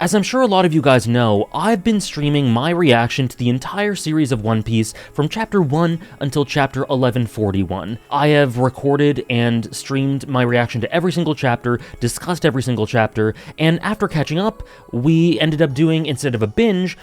As I'm sure a lot of you guys know, I've been streaming my reaction to the entire series of One Piece from Chapter 1 until Chapter 1141. I have recorded and streamed my reaction to every single chapter, discussed every single chapter, and after catching up, we ended up doing, instead of a binge,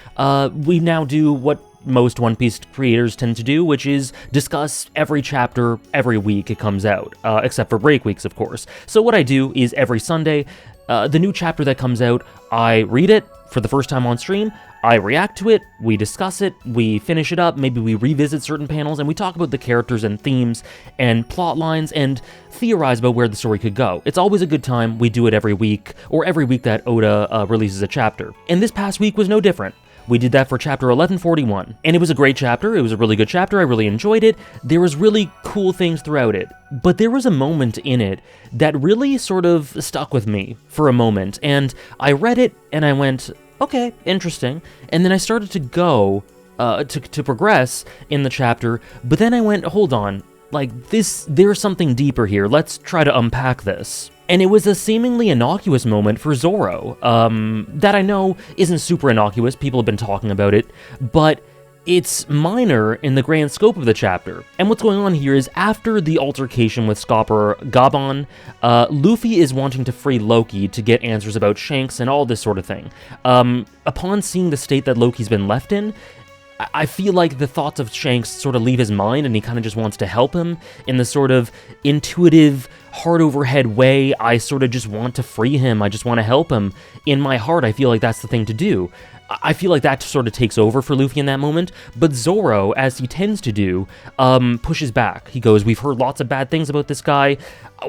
we now do what most One Piece creators tend to do, which is discuss every chapter every week it comes out, except for break weeks, of course. So what I do is every Sunday, the new chapter that comes out, I read it for the first time on stream, I react to it, we discuss it, we finish it up, maybe we revisit certain panels, and we talk about the characters and themes and plot lines and theorize about where the story could go. It's always a good time. We do it every week, or every week that Oda releases a chapter. And this past week was no different. We did that for Chapter 1141, and it was a great chapter. It was a really good chapter. I really enjoyed it. There was really cool things throughout it, but there was a moment in it that really sort of stuck with me for a moment, and I read it, and I went, okay, interesting, and then I started to go, to progress in the chapter, but then I went, hold on, like, there's something deeper here. Let's try to unpack this. And it was a seemingly innocuous moment for Zoro, that I know isn't super innocuous, people have been talking about it, but it's minor in the grand scope of the chapter. And what's going on here is, after the altercation with Scopper Gabon, Luffy is wanting to free Loki to get answers about Shanks and all this sort of thing. Upon seeing the state that Loki's been left in, I feel like the thoughts of Shanks sort of leave his mind, and he kind of just wants to help him in the sort of intuitive, heart-over-head way. I sort of just want to free him. I just want to help him. In my heart, I feel like that's the thing to do. I feel like that sort of takes over for Luffy in that moment, but Zoro, as he tends to do, pushes back. He goes, we've heard lots of bad things about this guy.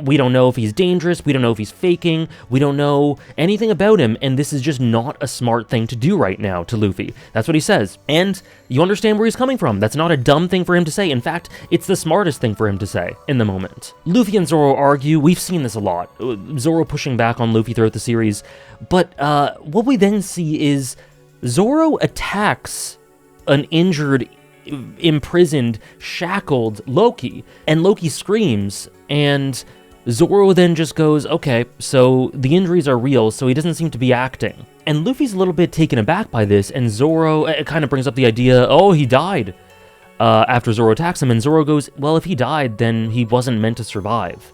We don't know if he's dangerous. We don't know if he's faking. We don't know anything about him, and this is just not a smart thing to do right now to Luffy. That's what he says, and you understand where he's coming from. That's not a dumb thing for him to say. In fact, it's the smartest thing for him to say in the moment. Luffy and Zoro argue. We've seen this a lot. Zoro pushing back on Luffy throughout the series, but what we then see is Zoro attacks an injured, imprisoned, shackled Loki, and Loki screams, and Zoro then just goes, okay, so the injuries are real, so he doesn't seem to be acting. And Luffy's a little bit taken aback by this, and Zoro, it kind of brings up the idea, oh, he died, after Zoro attacks him, and Zoro goes, well, if he died, then he wasn't meant to survive.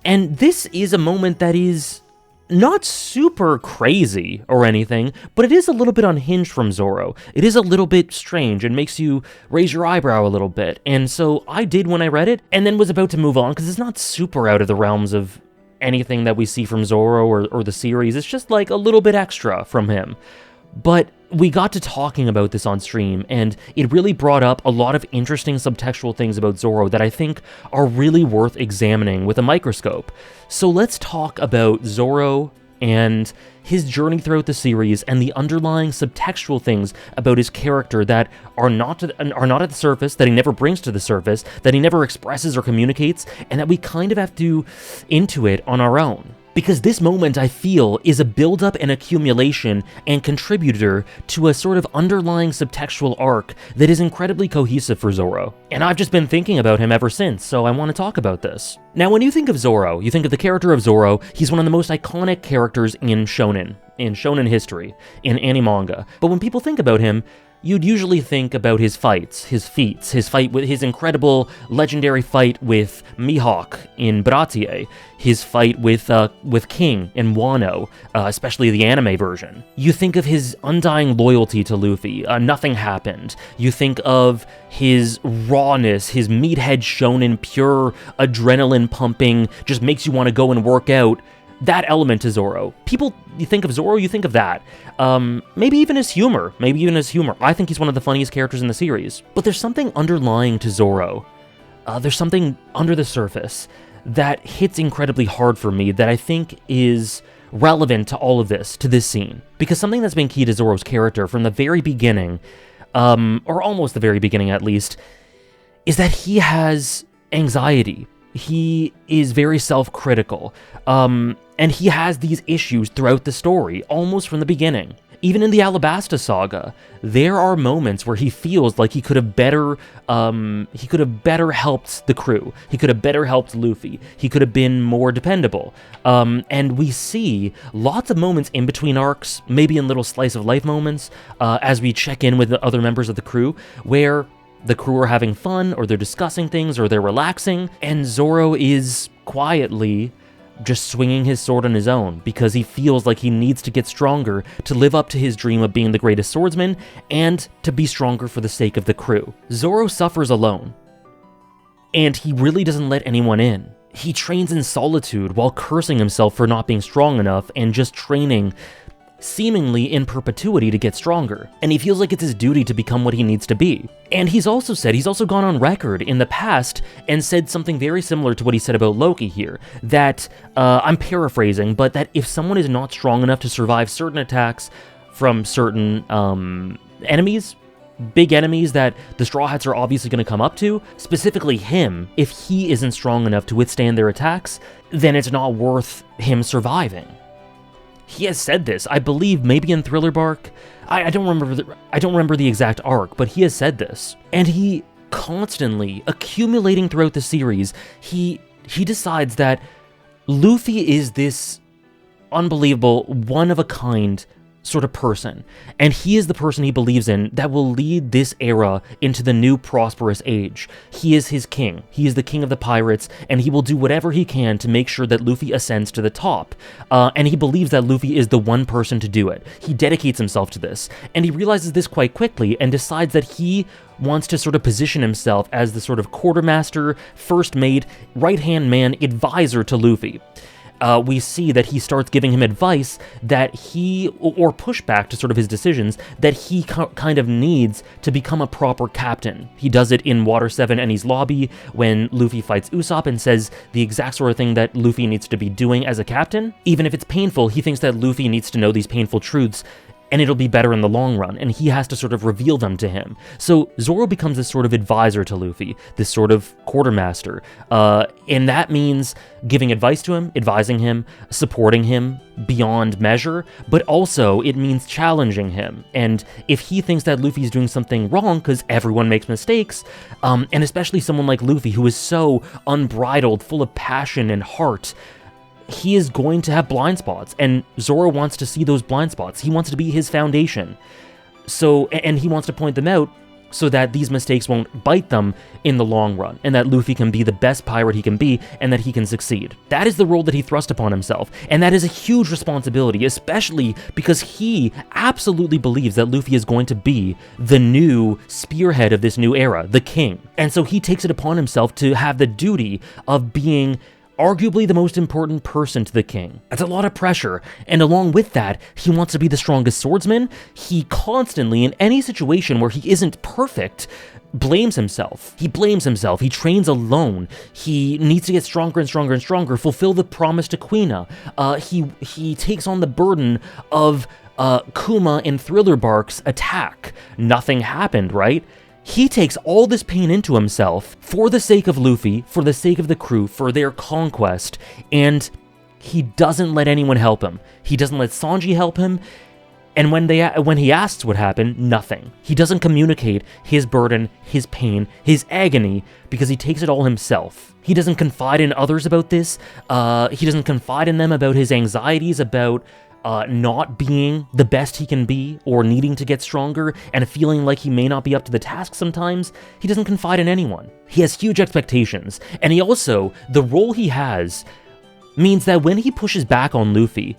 And this is a moment that is not super crazy or anything, but it is a little bit unhinged from Zoro. It is a little bit strange and makes you raise your eyebrow a little bit. And so I did when I read it, and then was about to move on, because it's not super out of the realms of anything that we see from Zoro or the series. It's just like a little bit extra from him. But we got to talking about this on stream, and it really brought up a lot of interesting subtextual things about Zoro that I think are really worth examining with a microscope. So let's talk about Zoro and his journey throughout the series and the underlying subtextual things about his character that are not at the surface, that he never brings to the surface, that he never expresses or communicates, and that we kind of have to intuit on our own. Because this moment, I feel, is a build-up and accumulation and contributor to a sort of underlying subtextual arc that is incredibly cohesive for Zoro. And I've just been thinking about him ever since, so I want to talk about this. Now, when you think of Zoro, you think of the character of Zoro. He's one of the most iconic characters in shonen history, in anime-manga. But when people think about him, you'd usually think about his fights, his feats, his fight with his incredible legendary fight with Mihawk in Baratie, his fight with King in Wano, especially the anime version. You think of his undying loyalty to Luffy, nothing happened. You think of his rawness, his meathead shonen, pure adrenaline pumping, just makes you want to go and work out. That element to Zoro. You think of Zoro, you think of that. Maybe even his humor. I think he's one of the funniest characters in the series. But there's something underlying to Zoro. There's something under the surface that hits incredibly hard for me that I think is relevant to all of this, to this scene. Because something that's been key to Zoro's character from the very beginning, or almost the very beginning at least, is that he has anxiety. He is very self-critical, and he has these issues throughout the story, almost from the beginning. Even in the Alabasta saga, there are moments where he feels like he could have better helped the crew. He could have better helped Luffy. He could have been more dependable. And we see lots of moments in between arcs, maybe in little slice of life moments, as we check in with the other members of the crew, where the crew are having fun, or they're discussing things, or they're relaxing, and Zoro is quietly just swinging his sword on his own because he feels like he needs to get stronger to live up to his dream of being the greatest swordsman and to be stronger for the sake of the crew. Zoro suffers alone, and he really doesn't let anyone in. He trains in solitude while cursing himself for not being strong enough and just training seemingly in perpetuity to get stronger, and he feels like it's his duty to become what he needs to be. And he's also gone on record in the past and said something very similar to what he said about Loki here, that, I'm paraphrasing, but that if someone is not strong enough to survive certain attacks from certain, enemies, big enemies that the Straw Hats are obviously going to come up to, specifically him, if he isn't strong enough to withstand their attacks, then it's not worth him surviving. He has said this, I believe, maybe in Thriller Bark. I don't remember the exact arc, but he has said this. And he constantly, accumulating throughout the series, he decides that Luffy is this unbelievable, one-of-a-kind sort of person, and he is the person he believes in that will lead this era into the new prosperous age. He is his king. He is the king of the pirates, and he will do whatever he can to make sure that Luffy ascends to the top. And he believes that Luffy is the one person to do it. He dedicates himself to this, and he realizes this quite quickly and decides that he wants to sort of position himself as the sort of quartermaster, first mate, right-hand man, advisor to Luffy. We see that he starts giving him advice that or pushback to sort of his decisions, that he kind of needs to become a proper captain. He does it in Water 7 Eni's lobby when Luffy fights Usopp and says the exact sort of thing that Luffy needs to be doing as a captain. Even if it's painful, he thinks that Luffy needs to know these painful truths, and it'll be better in the long run, and he has to sort of reveal them to him. So Zoro becomes this sort of advisor to Luffy, this sort of quartermaster, and that means giving advice to him, advising him, supporting him beyond measure, but also it means challenging him. And if he thinks that Luffy's doing something wrong, because everyone makes mistakes, and especially someone like Luffy, who is so unbridled, full of passion and heart, he is going to have blind spots, and Zoro wants to see those blind spots. He wants to be his foundation. And he wants to point them out so that these mistakes won't bite them in the long run, and that Luffy can be the best pirate he can be, and that he can succeed. That is the role that he thrust upon himself, and that is a huge responsibility, especially because he absolutely believes that Luffy is going to be the new spearhead of this new era, the king. And so he takes it upon himself to have the duty of being arguably the most important person to the king. That's a lot of pressure, and along with that, he wants to be the strongest swordsman. He constantly, in any situation where he isn't perfect, blames himself. He blames himself. He trains alone. He needs to get stronger and stronger and stronger, fulfill the promise to Quina. He takes on the burden of Kuma in Thriller Bark's attack. Nothing happened, right? He takes all this pain into himself for the sake of Luffy, for the sake of the crew, for their conquest, and he doesn't let anyone help him. He doesn't let Sanji help him, and when he asks what happened, nothing. He doesn't communicate his burden, his pain, his agony, because he takes it all himself. He doesn't confide in others about this. He doesn't confide in them about his anxieties, about not being the best he can be, or needing to get stronger, and feeling like he may not be up to the task sometimes. He doesn't confide in anyone. He has huge expectations, and the role he has means that when he pushes back on Luffy,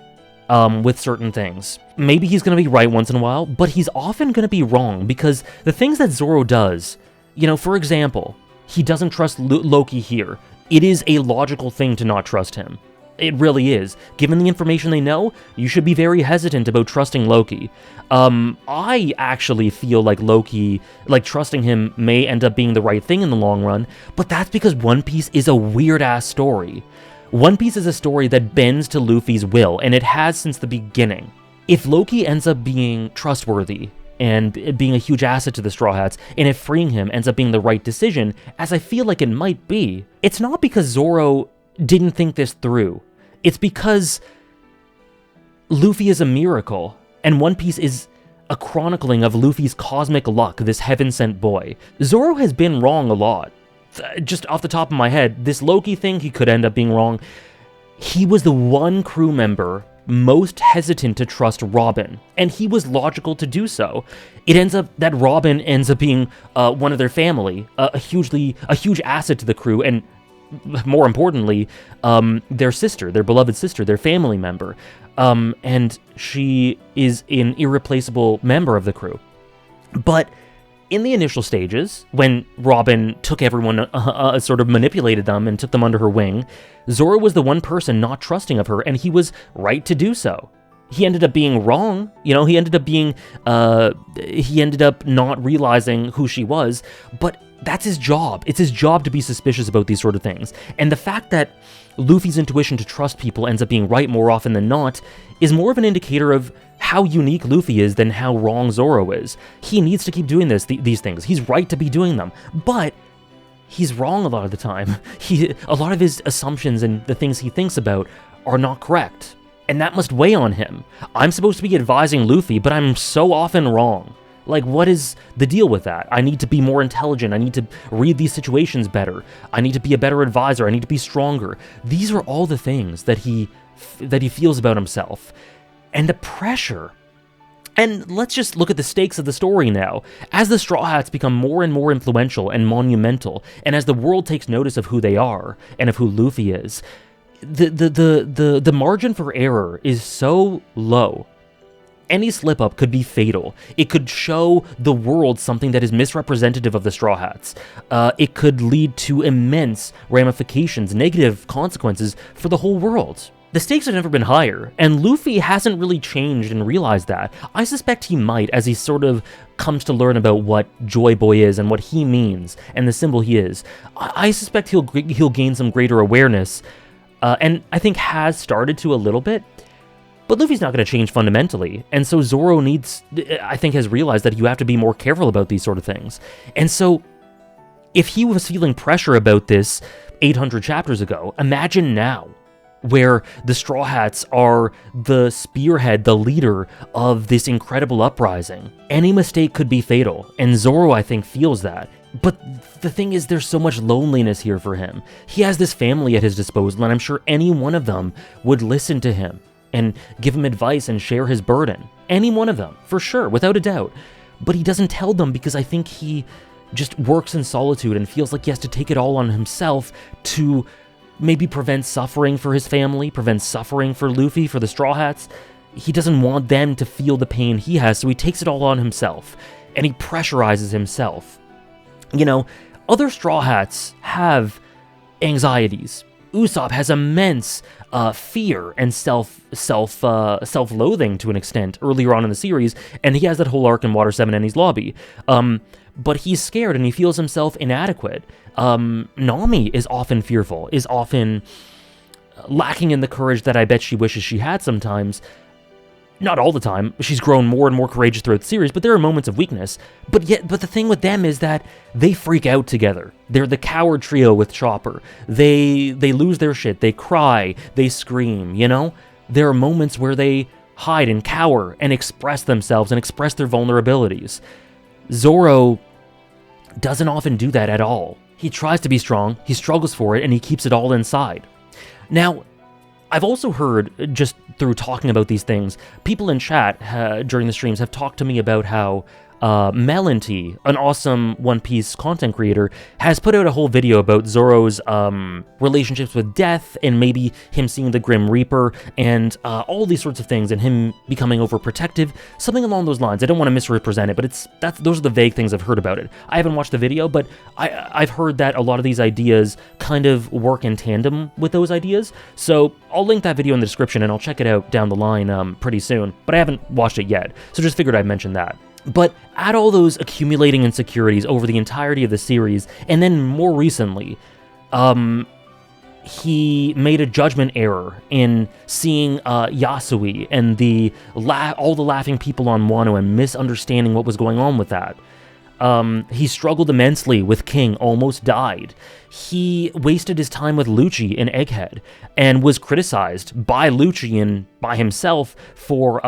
with certain things, maybe he's going to be right once in a while, but he's often going to be wrong, because the things that Zoro does, for example, he doesn't trust Loki here. It is a logical thing to not trust him. It really is. Given the information they know, you should be very hesitant about trusting Loki. I actually feel like Loki, trusting him may end up being the right thing in the long run, but that's because One Piece is a weird-ass story. One Piece is a story that bends to Luffy's will, and it has since the beginning. If Loki ends up being trustworthy, and being a huge asset to the Straw Hats, and if freeing him ends up being the right decision, as I feel like it might be, it's not because Zoro didn't think this through. It's because Luffy is a miracle, And One Piece is a chronicling of Luffy's cosmic luck, this heaven-sent boy. Zoro has been wrong a lot. Just off the top of my head, this Loki thing, he could end up being wrong. He was the one crew member most hesitant to trust Robin, and he was logical to do so. It ends up that Robin ends up being one of their family, a huge asset to the crew, and more importantly, their sister, their beloved sister, their family member. And she is an irreplaceable member of the crew. But in the initial stages, when Robin took everyone, sort of manipulated them and took them under her wing, Zoro was the one person not trusting of her, and he was right to do so. He ended up being wrong, he ended up not realizing who she was, but that's his job. It's his job to be suspicious about these sort of things. And the fact that Luffy's intuition to trust people ends up being right more often than not is more of an indicator of how unique Luffy is than how wrong Zoro is. He needs to keep doing these things. He's right to be doing them, but he's wrong a lot of the time. A lot of his assumptions and the things he thinks about are not correct, and that must weigh on him. I'm supposed to be advising Luffy, but I'm so often wrong. Like, what is the deal with that? I need to be more intelligent. I need to read these situations better. I need to be a better advisor. I need to be stronger. These are all the things that he feels about himself. And the pressure. And let's just look at the stakes of the story now. As the Straw Hats become more and more influential and monumental, and as the world takes notice of who they are and of who Luffy is, the margin for error is so low. Any slip-up could be fatal. It could show the world something that is misrepresentative of the Straw Hats. It could lead to immense ramifications, negative consequences for the whole world. The stakes have never been higher, and Luffy hasn't really changed and realized that. I suspect he might, as he sort of comes to learn about what Joy Boy is and what he means, and the symbol he is. I suspect he'll gain some greater awareness, and I think has started to a little bit. But Luffy's not going to change fundamentally, and so Zoro has realized that you have to be more careful about these sort of things. And so, if he was feeling pressure about this 800 chapters ago, imagine now, where the Straw Hats are the spearhead, the leader of this incredible uprising. Any mistake could be fatal, and Zoro, I think, feels that. But the thing is, there's so much loneliness here for him. He has this family at his disposal, and I'm sure any one of them would listen to him and give him advice and share his burden. Any one of them, for sure, without a doubt. But he doesn't tell them because I think he just works in solitude and feels like he has to take it all on himself to maybe prevent suffering for his family, prevent suffering for Luffy, for the Straw Hats. He doesn't want them to feel the pain he has, so he takes it all on himself, and he pressurizes himself. Other Straw Hats have anxieties. Usopp has immense fear and self-loathing to an extent earlier on in the series, and he has that whole arc in Water 7 Enies Lobby. But he's scared and he feels himself inadequate. Nami is often fearful, is often lacking in the courage that I bet she wishes she had sometimes. Not all the time. She's grown more and more courageous throughout the series, but there are moments of weakness. But the thing with them is that they freak out together. They're the coward trio with Chopper. They lose their shit. They cry. They scream, There are moments where they hide and cower and express themselves and express their vulnerabilities. Zoro doesn't often do that at all. He tries to be strong, he struggles for it, and he keeps it all inside. Now, I've also heard, just through talking about these things, people in chat during the streams have talked to me about how Melonty, an awesome One Piece content creator, has put out a whole video about Zoro's relationships with death, and maybe him seeing the Grim Reaper, and all these sorts of things, and him becoming overprotective, something along those lines. I don't want to misrepresent it, but those are the vague things I've heard about it. I haven't watched the video, but I've heard that a lot of these ideas kind of work in tandem with those ideas, so I'll link that video in the description, and I'll check it out down the line pretty soon, but I haven't watched it yet, so just figured I'd mention that. But add all those accumulating insecurities over the entirety of the series, and then more recently, he made a judgment error in seeing Yasui and all the laughing people on Wano and misunderstanding what was going on with that. He struggled immensely with King, almost died. He wasted his time with Lucci in Egghead, and was criticized by Lucci and by himself for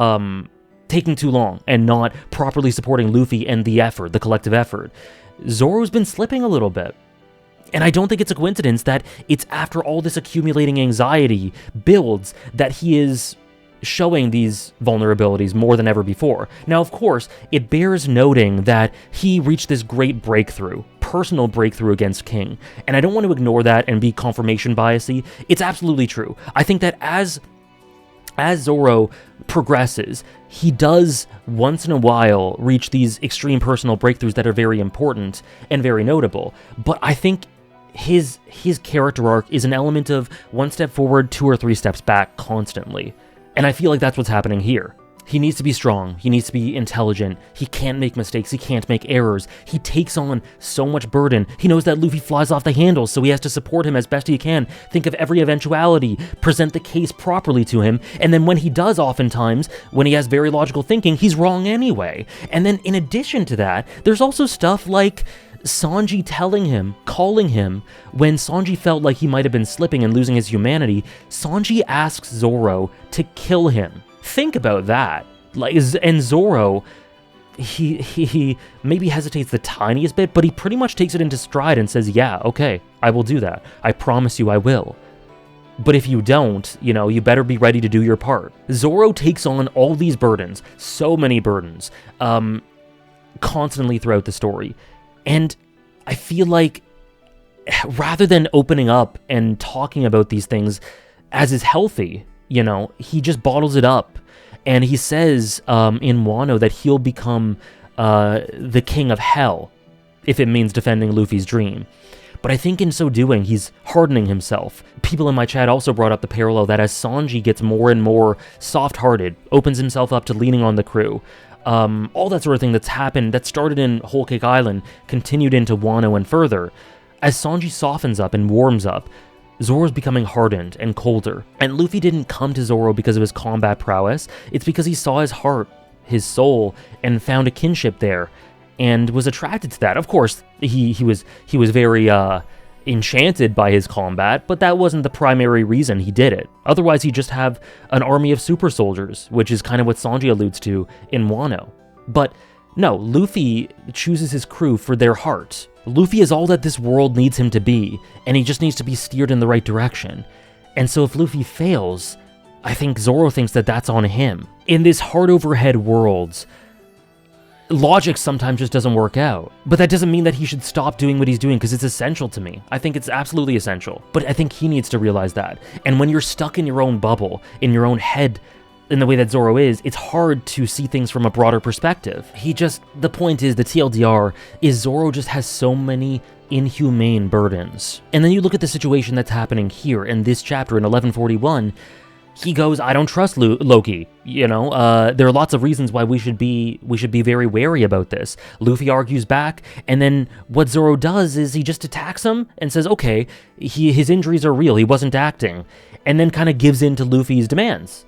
taking too long and not properly supporting Luffy and the collective effort. Zoro's been slipping a little bit. And I don't think it's a coincidence that it's after all this accumulating anxiety builds that he is showing these vulnerabilities more than ever before. Now, of course, it bears noting that he reached this great personal breakthrough against King. And I don't want to ignore that and be confirmation biasy. It's absolutely true. I think that as Zoro progresses, he does once in a while reach these extreme personal breakthroughs that are very important and very notable. But I think his character arc is an element of one step forward, 2 or 3 steps back constantly. And I feel like that's what's happening here. He needs to be strong. He needs to be intelligent. He can't make mistakes. He can't make errors. He takes on so much burden. He knows that Luffy flies off the handle, so he has to support him as best he can, think of every eventuality, present the case properly to him, and then when he does oftentimes, when he has very logical thinking, he's wrong anyway. And then in addition to that, there's also stuff like Sanji calling him, when Sanji felt like he might have been slipping and losing his humanity. Sanji asks Zoro to kill him. Think about that. And Zoro, he maybe hesitates the tiniest bit, but he pretty much takes it into stride and says, yeah, okay, I will do that. I promise you I will. But if you don't, you better be ready to do your part. Zoro takes on all these burdens, so many burdens, constantly throughout the story. And I feel like rather than opening up and talking about these things as is healthy, he just bottles it up. And he says in Wano that he'll become the king of hell if it means defending Luffy's dream. But I think in so doing, he's hardening himself. People in my chat also brought up the parallel that as Sanji gets more and more soft-hearted, opens himself up to leaning on the crew, all that sort of thing that's happened, that started in Whole Cake Island, continued into Wano and further. As Sanji softens up and warms up, Zoro's becoming hardened and colder. And Luffy didn't come to Zoro because of his combat prowess. It's because he saw his heart, his soul, and found a kinship there, and was attracted to that. Of course, he was very enchanted by his combat, but that wasn't the primary reason he did it. Otherwise, he'd just have an army of super soldiers, which is kind of what Sanji alludes to in Wano. But no, Luffy chooses his crew for their heart. Luffy is all that this world needs him to be, and he just needs to be steered in the right direction. And so if Luffy fails, I think Zoro thinks that that's on him. In this heart-over-head world, logic sometimes just doesn't work out. But that doesn't mean that he should stop doing what he's doing, because it's essential to me. I think it's absolutely essential. But I think he needs to realize that. And when you're stuck in your own bubble, in your own head, in the way that Zoro is, it's hard to see things from a broader perspective. The point is, the TLDR is Zoro just has so many inhumane burdens. And then you look at the situation that's happening here in this chapter in 1141, he goes, I don't trust Loki. There are lots of reasons why we should be very wary about this. Luffy argues back, and then what Zoro does is he just attacks him and says, okay, his injuries are real, he wasn't acting, and then kind of gives in to Luffy's demands.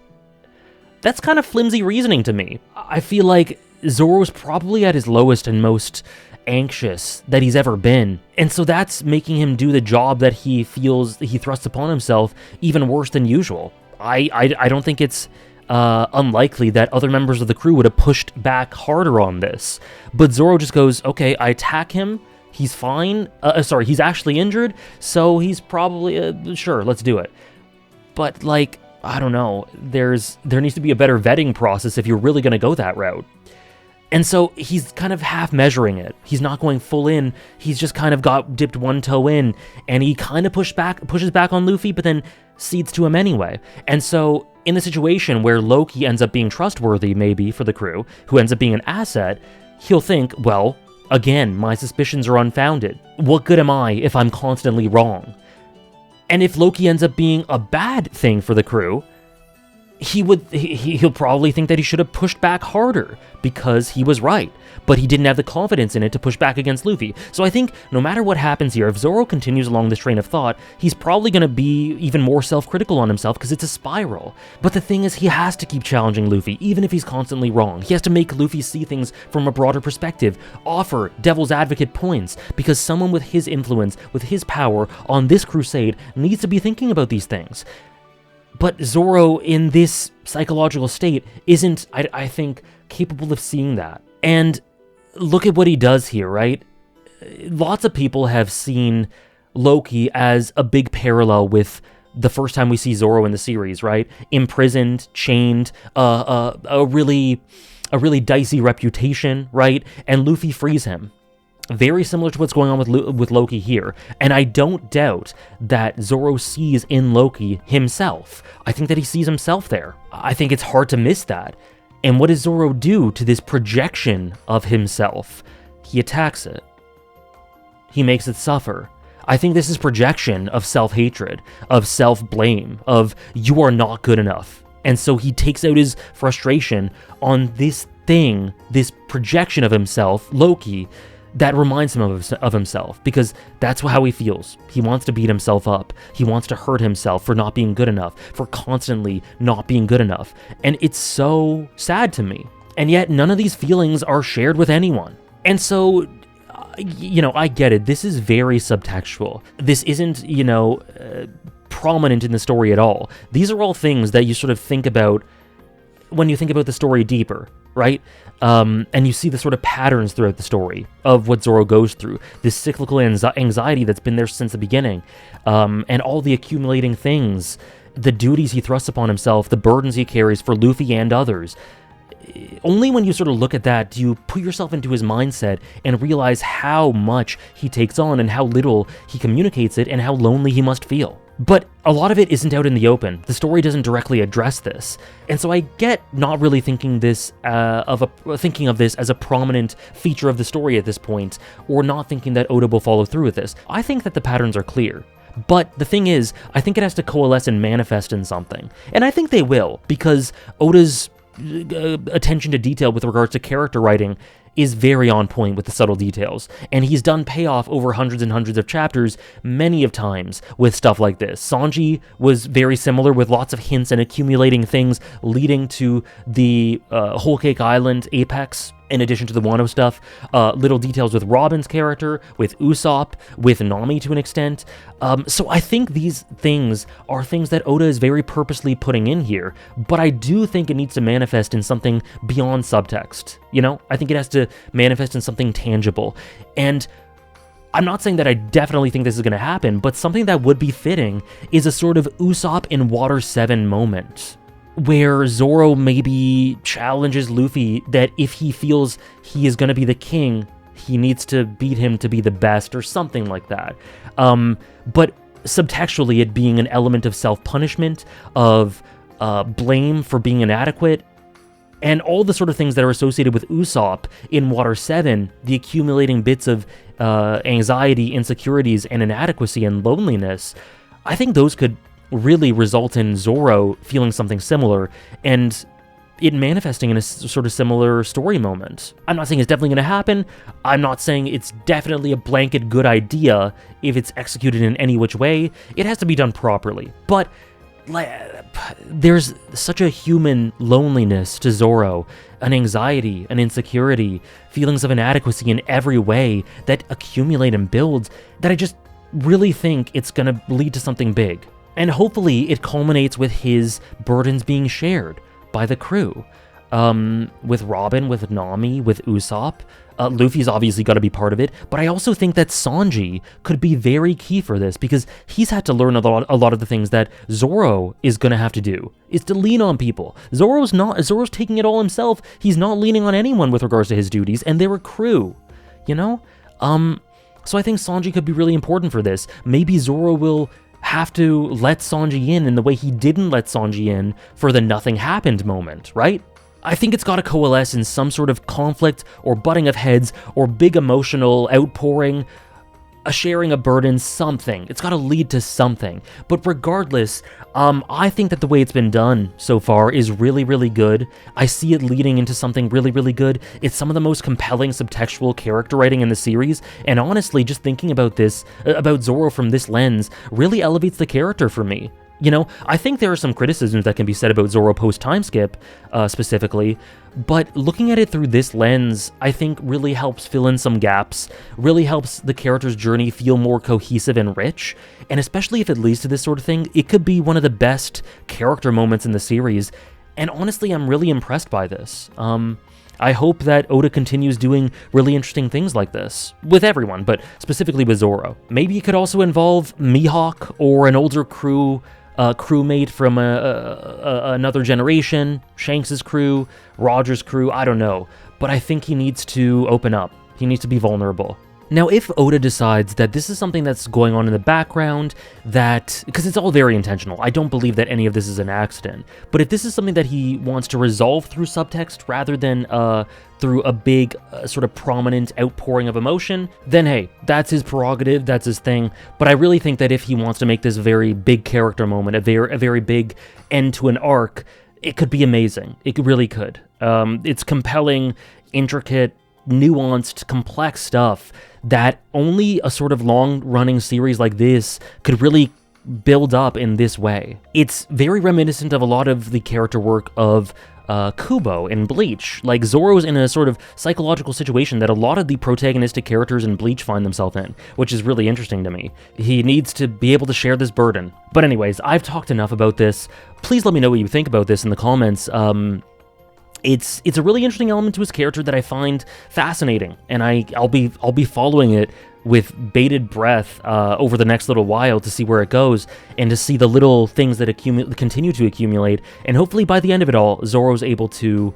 That's kind of flimsy reasoning to me. I feel like Zoro's probably at his lowest and most anxious that he's ever been, and so that's making him do the job that he feels he thrusts upon himself even worse than usual. I don't think it's unlikely that other members of the crew would have pushed back harder on this, but Zoro just goes, okay, I attack him, he's fine, he's actually injured, so he's probably, sure, let's do it. But I don't know, there needs to be a better vetting process if you're really going to go that route. And so he's kind of half measuring it. He's not going full in. He's just kind of dipped one toe in, and he kind of pushes back on Luffy, but then cedes to him anyway. And so in the situation where Loki ends up being trustworthy, maybe, for the crew, who ends up being an asset, he'll think, well, again, my suspicions are unfounded. What good am I if I'm constantly wrong? And if Loki ends up being a bad thing for the crew, he'll probably think that he should have pushed back harder because he was right, but he didn't have the confidence in it to push back against Luffy. So I think no matter what happens here, if Zoro continues along this train of thought, he's probably going to be even more self-critical on himself because it's a spiral. But the thing is, he has to keep challenging Luffy, even if he's constantly wrong. He has to make Luffy see things from a broader perspective, offer devil's advocate points, because someone with his influence, with his power on this crusade needs to be thinking about these things. But Zoro, in this psychological state, isn't, I think, capable of seeing that. And look at what he does here, right? Lots of people have seen Loki as a big parallel with the first time we see Zoro in the series, right? Imprisoned, chained, a really dicey reputation, right? And Luffy frees him. Very similar to what's going on with Loki here. And I don't doubt that Zoro sees in Loki himself. I think that he sees himself there. I think it's hard to miss that. And what does Zoro do to this projection of himself? He attacks it. He makes it suffer. I think this is projection of self-hatred, of self-blame, of you are not good enough. And so he takes out his frustration on this thing, this projection of himself, Loki, that reminds him of himself, because that's how he feels. He wants to beat himself up. He wants to hurt himself for not being good enough, for constantly not being good enough. And it's so sad to me. And yet none of these feelings are shared with anyone. And so, I get it. This is very subtextual. This isn't, prominent in the story at all. These are all things that you sort of think about when you think about the story deeper, right? And you see the sort of patterns throughout the story of what Zoro goes through, this cyclical anxiety that's been there since the beginning, and all the accumulating things, the duties he thrusts upon himself, the burdens he carries for Luffy and others. Only when you sort of look at that do you put yourself into his mindset and realize how much he takes on and how little he communicates it and how lonely he must feel. But a lot of it isn't out in the open. The story doesn't directly address this. And so I get not really thinking thinking of this as a prominent feature of the story at this point, or not thinking that Oda will follow through with this. I think that the patterns are clear. But the thing is, I think it has to coalesce and manifest in something. And I think they will, because Oda's attention to detail with regards to character writing is very on point with the subtle details, and he's done payoff over hundreds and hundreds of chapters many of times with stuff like this. Sanji was very similar, with lots of hints and accumulating things leading to the Whole Cake Island apex, in addition to the Wano stuff. Little details with Robin's character, with Usopp, with Nami to an extent. So I think these things are things that Oda is very purposely putting in here, but I do think it needs to manifest in something beyond subtext. I think it has to manifest in something tangible. And I'm not saying that I definitely think this is going to happen, but something that would be fitting is a sort of Usopp in Water 7 moment, where Zoro maybe challenges Luffy that if he feels he is going to be the king, he needs to beat him to be the best, or something like that. But subtextually, it being an element of self-punishment, of blame for being inadequate, and all the sort of things that are associated with Usopp in Water 7, the accumulating bits of anxiety, insecurities, and inadequacy and loneliness. I think those could really result in Zoro feeling something similar, and it manifesting in a sort of similar story moment. I'm not saying it's definitely going to happen. I'm not saying it's definitely a blanket good idea if it's executed in any which way. It has to be done properly. But there's such a human loneliness to Zoro, an anxiety, an insecurity, feelings of inadequacy in every way that accumulate and build, that I just really think it's going to lead to something big. And hopefully it culminates with his burdens being shared by the crew. With Robin, with Nami, with Usopp. Luffy's obviously got to be part of it, but I also think that Sanji could be very key for this, because he's had to learn a lot of the things that Zoro is going to have to do, is to lean on people. Zoro's taking it all himself. He's not leaning on anyone with regards to his duties, and they're a crew, So I think Sanji could be really important for this. Maybe Zoro will have to let Sanji in the way he didn't let Sanji in for the nothing happened moment, right? I think it's got to coalesce in some sort of conflict or butting of heads or big emotional outpouring, a sharing of burdens, something. It's got to lead to something. But regardless, I think that the way it's been done so far is really, really good. I see it leading into something really, really good. It's some of the most compelling subtextual character writing in the series, and honestly, just thinking about this, about Zoro from this lens, really elevates the character for me. You know, I think there are some criticisms that can be said about Zoro post-time skip, specifically, but looking at it through this lens, I think really helps fill in some gaps, really helps the character's journey feel more cohesive and rich, and especially if it leads to this sort of thing, it could be one of the best character moments in the series, and honestly, I'm really impressed by this. I hope that Oda continues doing really interesting things like this, with everyone, but specifically with Zoro. Maybe it could also involve Mihawk or an older crewmate from another generation, Shanks' crew, Roger's crew, I don't know. But I think he needs to open up. He needs to be vulnerable. Now, if Oda decides that this is something that's going on in the background, because it's all very intentional, I don't believe that any of this is an accident, but if this is something that he wants to resolve through subtext rather than through a big, sort of prominent outpouring of emotion, then hey, that's his prerogative, that's his thing, but I really think that if he wants to make this very big character moment, a very big end to an arc, it could be amazing. It really could. It's compelling, intricate, nuanced, complex stuff that only a sort of long-running series like this could really build up in this way. It's very reminiscent of a lot of the character work of Kubo in Bleach. Like, Zoro's in a sort of psychological situation that a lot of the protagonistic characters in Bleach find themselves in, which is really interesting to me. He needs to be able to share this burden. But anyways, I've talked enough about this. Please let me know what you think about this in the comments. It's a really interesting element to his character that I find fascinating, and I'll be following it with bated breath over the next little while to see where it goes, and to see the little things that continue to accumulate, and hopefully by the end of it all, Zoro's able to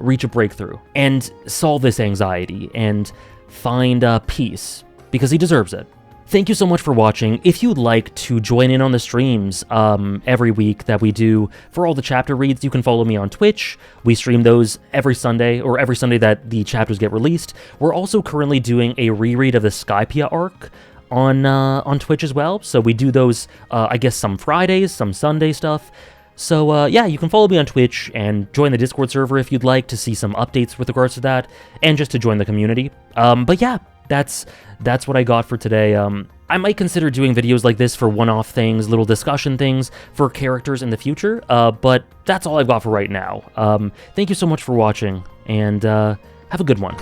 reach a breakthrough, and solve this anxiety, and find peace, because he deserves it. Thank you so much for watching. If you'd like to join in on the streams every week that we do for all the chapter reads, you can follow me on Twitch. We stream those every Sunday, or every Sunday that the chapters get released. We're also currently doing a reread of the Skypiea arc on Twitch as well. So we do those, I guess, some Fridays, some Sunday stuff. So yeah, you can follow me on Twitch and join the Discord server if you'd like to see some updates with regards to that, and just to join the community. But yeah, that's what I got for today. I might consider doing videos like this for one-off things, little discussion things for characters in the future, but that's all I've got for right now. Thank you so much for watching, and have a good one.